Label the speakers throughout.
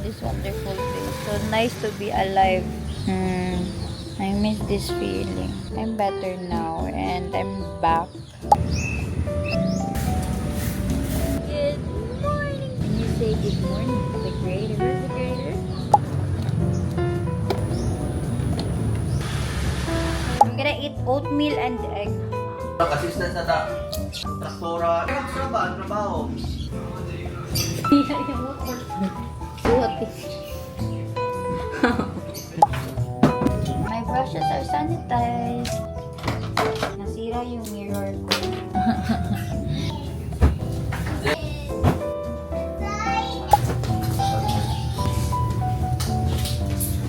Speaker 1: this wonderful day. So nice to be alive. I miss this feeling. I'm better now and I'm back. Good morning. Can you say good morning to the creator? Where's the creator? I'm gonna eat oatmeal and egg.
Speaker 2: Assistant sa traktora. Ano ba ang trabaho?
Speaker 1: My brushes are sanitized. Nasira yung mirror ko.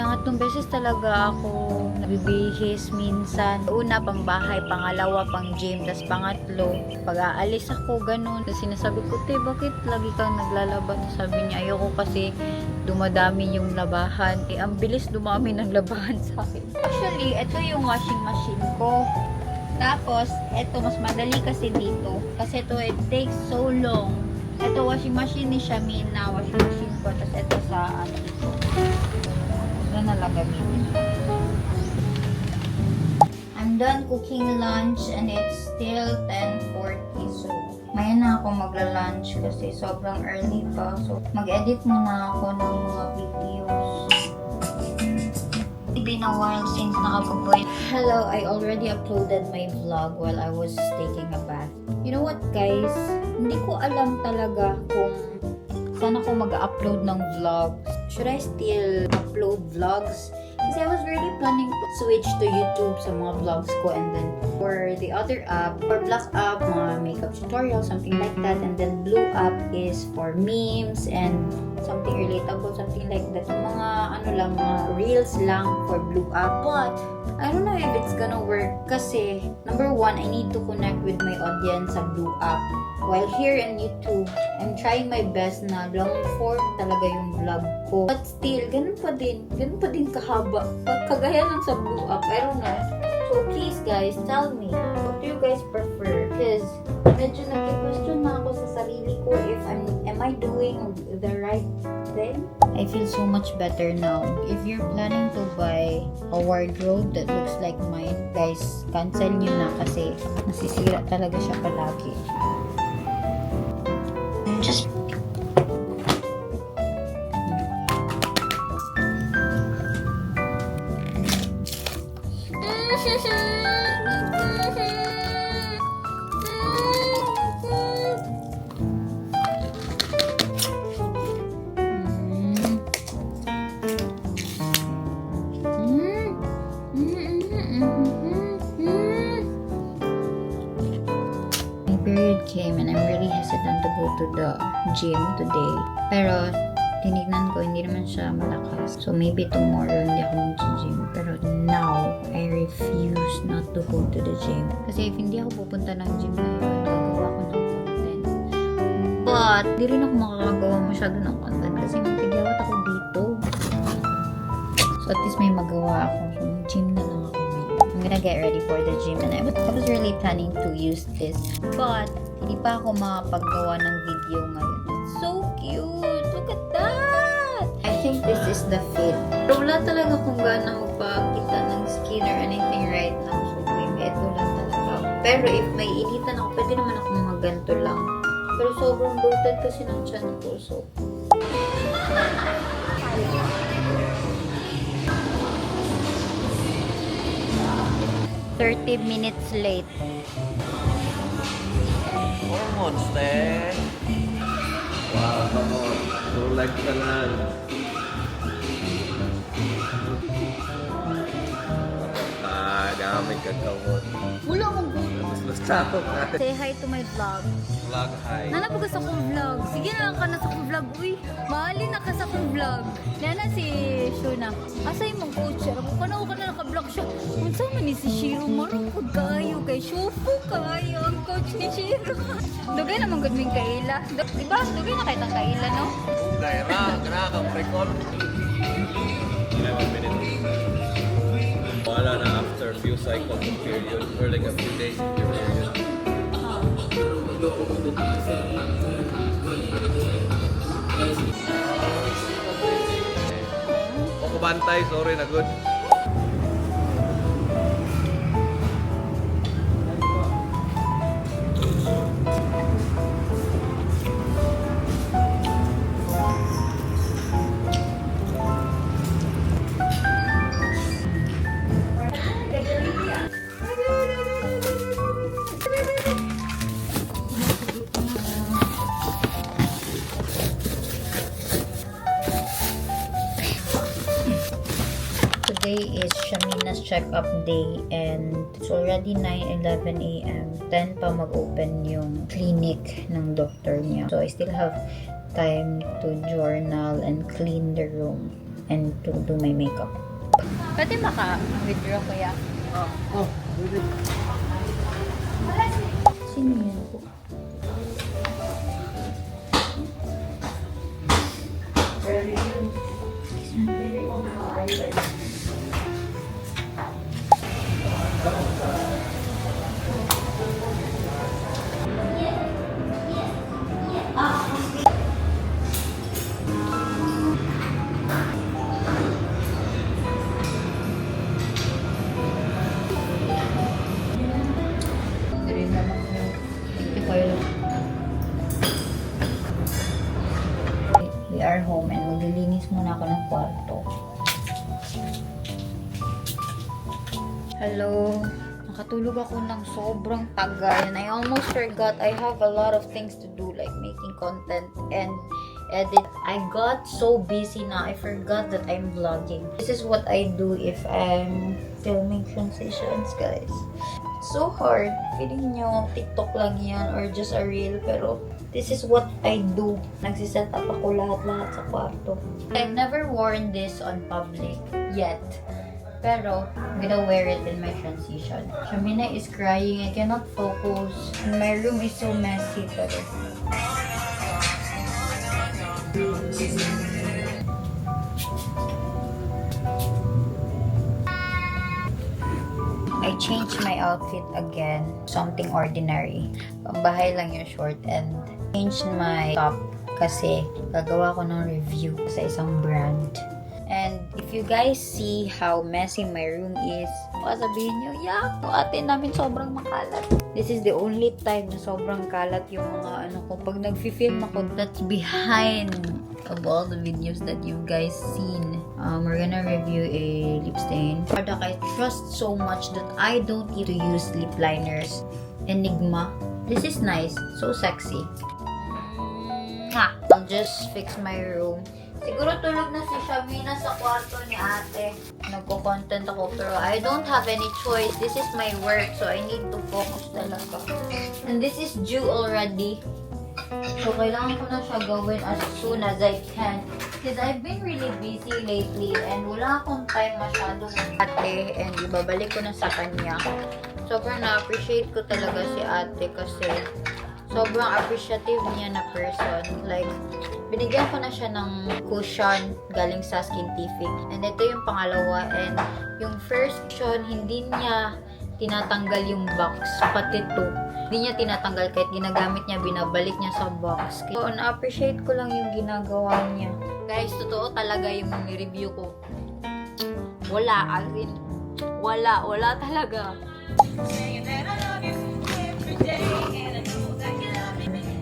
Speaker 1: Pangatlong beses talaga ako nabibihis minsan. Una, pang bahay. Pangalawa, pang gym. Tapos pangatlo, pag-aalis ako, ganun. Tapos sinasabi ko, te, bakit lagi kang naglalaba? Sabi niya, ayoko kasi dumadami yung labahan. Ang bilis dumami ng labahan sa akin. Actually, ito yung washing machine ko. Tapos, ito, mas madali kasi dito. Kasi ito, it takes so long. Ito, washing machine ni Shamin na washing machine ko. Tapos, ito sa dito. Ito na lang gamitin. I'm done cooking lunch and it's still 10:40. So, maya na ako magla-lunch kasi sobrang early pa. So, mag-edit muna ako ng mga videos. It's been a while since nakapag-point. Hello, I already uploaded my vlog while I was taking a bath. You know what, guys? Hindi ko alam talaga kung saan ako mag-upload ng vlogs. Should I still upload vlogs? Kasi I was really planning to switch to YouTube sa mga vlogs ko, and then for the other app, for Black app, mga makeup tutorial, something like that, and then Blue app is for memes and something relatable, something like that. Mga ano lang, mga reels lang for Blue app. But I don't know if it's gonna work kasi number one, I need to connect with my audience sa Blue app. While here in YouTube, I'm trying my best na long form talaga yung vlog ko. But still, ganun pa din kahaba. Kagaya lang sa Blue app, I don't know. So please guys, tell me, what do you guys prefer? Because medyo nag-question na ako sa sarili ko if am I doing the right thing? I feel so much better now. If you're planning to buy a wardrobe that looks like mine, guys, cancel nyo na kasi nasisira talaga siya palagi. Just period came and I'm really hesitant to go to the gym today. Pero tinignan ko, hindi naman siya malakas. So maybe tomorrow hindi ako mag-gym. Pero now, I refuse not to go to the gym. Kasi if hindi ako pupunta ng gym ngayon, gagawa ko ng content. But, di rin ako makakagawa masyado ng content kasi magtigyawat ako dito. So at least may magawa ako. So gym na lang ako. I'm gonna get ready for the gym, and I was really planning to use this, but hindi pa ako makapaggawa ng video ngayon. It's so cute! Look at that! I think this is the fit. Pero wala talaga kung gaano magpakita ng skin or anything right now. So maybe ito lang talaga. Pero if may initan ako, pwede naman ako mga ganito lang. Pero sobrang bloated kasi ng chan ko. So 30 minutes late.
Speaker 2: Hormones, te. Wow, tulad ka lang. Gamit ka kawot.
Speaker 1: Wala akong
Speaker 2: Basta ako ka.
Speaker 1: say hi to my vlog.
Speaker 2: Vlog high.
Speaker 1: Nana pag sa akong vlog. Sige na lang ka na sa akong vlog. Uy, mahalin na ka sa akong vlog. Nana si Shuna. Asay mong coach. Ako ka na naka-vlog siya. Kung saan man ni si Shiro, marupod kayo kay Shufu kayo ang coach ni Shiro. Dugay naman gudming kaila. Diba? Dugay na kahit ang kaila, no?
Speaker 2: Daira, kang prekol. 11 minutes. Wala na after few cycles of period or like a few days of period. ko bantay, sorry na good.
Speaker 1: Today is Shamina's check-up day and it's already 9:11 a.m. 10 pa mag-open yung clinic ng doctor niya. So I still have time to journal and clean the room and to do my makeup. Pwede maka-withdraw kuya?
Speaker 3: Oh, pwede.
Speaker 1: Sino yan po? We are home and maglilinis muna ako ng kwarto. Hello. Nakatulog ako ng sobrang tagal and I almost forgot I have a lot of things to do like making content and edit. I got so busy na I forgot that I'm vlogging. This is what I do if I'm filming transitions, guys. It's so hard. Feeling nyo TikTok lang yan or just a reel pero this is what I do. Nagsiset up ako lahat-lahat sa kwarto. I've never worn this on public yet. Pero, I'm gonna wear it in my transition. Shamina is crying. I cannot focus. My room is so messy. Pero... I changed my outfit again. Something ordinary. Pambahay lang yung short and changed my top kasi gagawa ko ng review sa isang brand. And if you guys see how messy my room is, sabihin nyo, yak, ate namin sobrang makalat. This is the only time na sobrang kalat yung mga ko. Pag nag-film ako, that's behind of all the videos that you guys seen. We're gonna review a lip stain. Product I trust so much that I don't need to use lip liners. Enigma. This is nice. So sexy. I'll just fix my room. Siguro tulog na si Shamina sa kwarto ni ate. Nagko-content ako pero I don't have any choice. This is my work so I need to focus talaga. And this is due already. So kailangan ko na siya gawin as soon as I can. Because I've been really busy lately and wala akong time masyado ng ate and ibabalik ko na sa kanya. Sobrang na-appreciate ko talaga si ate kasi sobrang appreciative niya na person. Like, binigyan ko na siya ng cushion galing sa Skintific. And ito yung pangalawa. And yung first cushion, hindi niya tinatanggal yung box. Pati ito. Hindi niya tinatanggal kahit ginagamit niya, binabalik niya sa box. So, na-appreciate ko lang yung ginagawa niya. Guys, totoo talaga yung review ko. Wala. As in, wala talaga.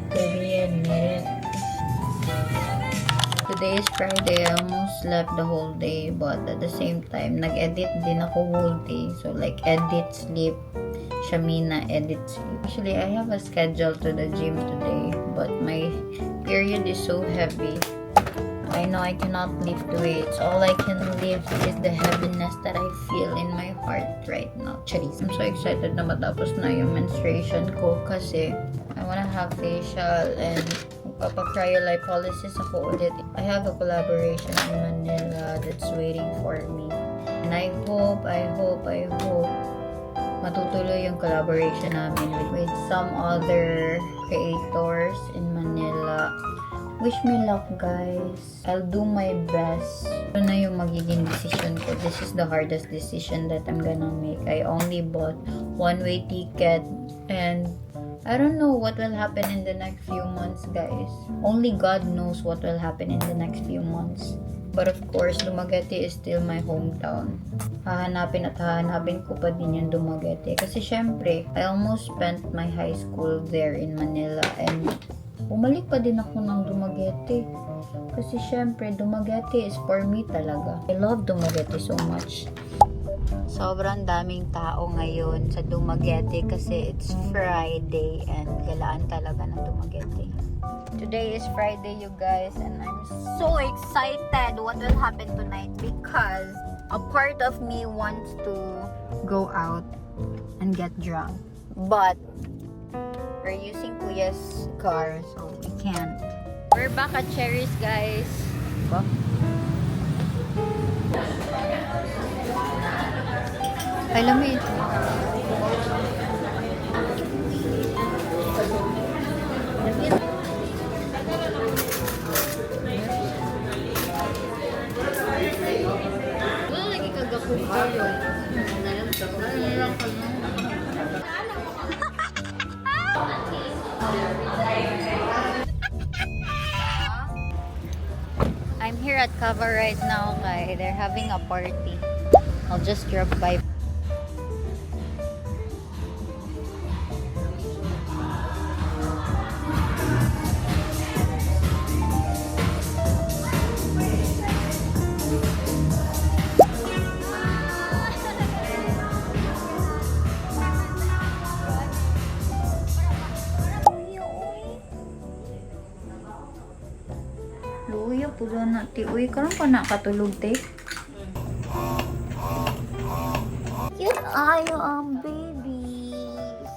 Speaker 1: Baby, admit it. Today is Friday. I almost slept the whole day, but at the same time, nag-edit din ako whole day. So, like, edit, sleep. Shamina, edit, sleep. Actually, I have a schedule to the gym today, but my period is so heavy. I know I cannot lift weights. All I can lift is the heaviness that I feel in my heart right now. Charis. I'm so excited na matapos na yung menstruation ko kasi I wanna have facial and magpapa-cryolipolysis ako ulit. I have a collaboration in Manila that's waiting for me. And I hope matutuloy yung collaboration namin with some other creators in Manila. Wish me luck, guys. I'll do my best. Ito na yung magiging decision ko. This is the hardest decision that I'm gonna make. I only bought one-way ticket and I don't know what will happen in the next few months, guys. Only God knows what will happen in the next few months. But of course, Dumaguete is still my hometown. Hahanapin at hahanapin ko pa din yung Dumaguete. Kasi syempre, I almost spent my high school there in Manila. And bumalik pa din ako ng Dumaguete. Kasi syempre, Dumaguete is for me talaga. I love Dumaguete so much. Sobrang daming tao ngayon sa Dumaguete kasi it's Friday and galaan talaga ng Dumaguete. Today is Friday, you guys, and I'm so excited what will happen tonight because a part of me wants to go out and get drunk. But we're using Kuya's car, so we can't. We're back at Cherry's, guys. Ba? Ay, lamig. Wala lagi kagapong kayo. Nalalang ka na. I'm here at Cava right now, kay they're having a party. I'll just drop by. Luya po na ti. Uy, karon pa nakatulog te. Cute ayo ang babies.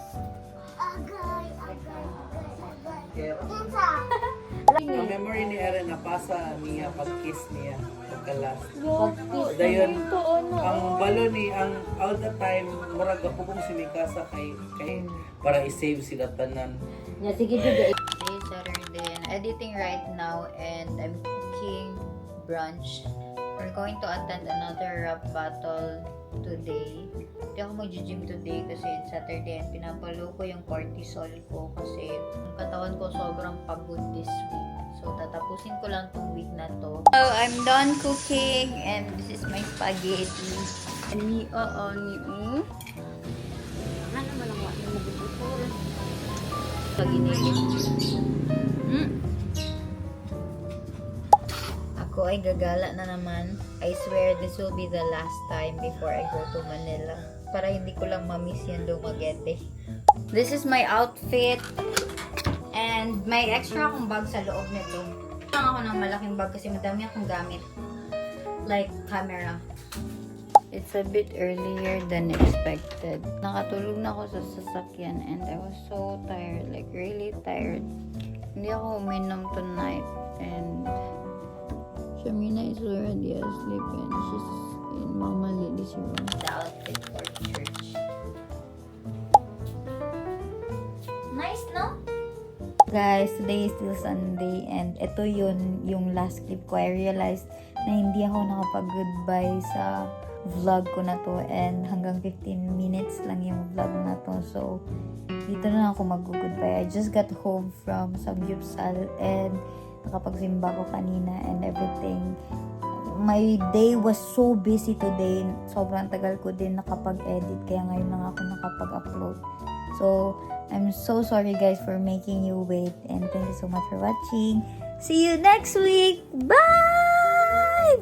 Speaker 3: Ang memory ni Aaron napasa niya pag-kiss niya pagkalas. Dayon ang balo ni ang all the time murag ako kung sinikasa kay para i-save sila tanan.
Speaker 1: Today is Saturday and editing right now and I'm cooking brunch. We're going to attend another rap battle today. Hindi ako mag-gym today kasi it's Saturday and pinapalo ko yung cortisol ko kasi yung katawan ko sobrang pagod this week. So tatapusin ko lang tong week na to. So I'm done cooking and this is my spaghetti. And ni ano naman ang wala mo bubutol. Ako ay gagala na naman. I swear this will be the last time before I go to Manila. Para hindi ko lang mamiss yung Dumaguete. This is my outfit. And may extra akong bag sa loob nito. Lang ako ng malaking bag kasi madami akong gamit. Like camera. It's a bit earlier than expected. Nakatulog na ako sa sasakyan and I was so tired, like really tired. Hindi ako uminom tonight and Shamina is already asleep and she's in Mama Lily's room. The outfit for church. Nice, no? Guys, today is still Sunday and ito yung last clip ko. I realized na hindi ako nakapag-goodbye sa vlog ko na to and hanggang 15 minutes lang yung vlog na to. So, dito na ako mag-goodbye. I just got home from Samgyupsal and nakapagsimba ko kanina and everything. My day was so busy today. Sobrang tagal ko din nakapag-edit kaya ngayon lang ako nakapag-upload. So, I'm so sorry guys for making you wait and thank you so much for watching. See you next week. Bye!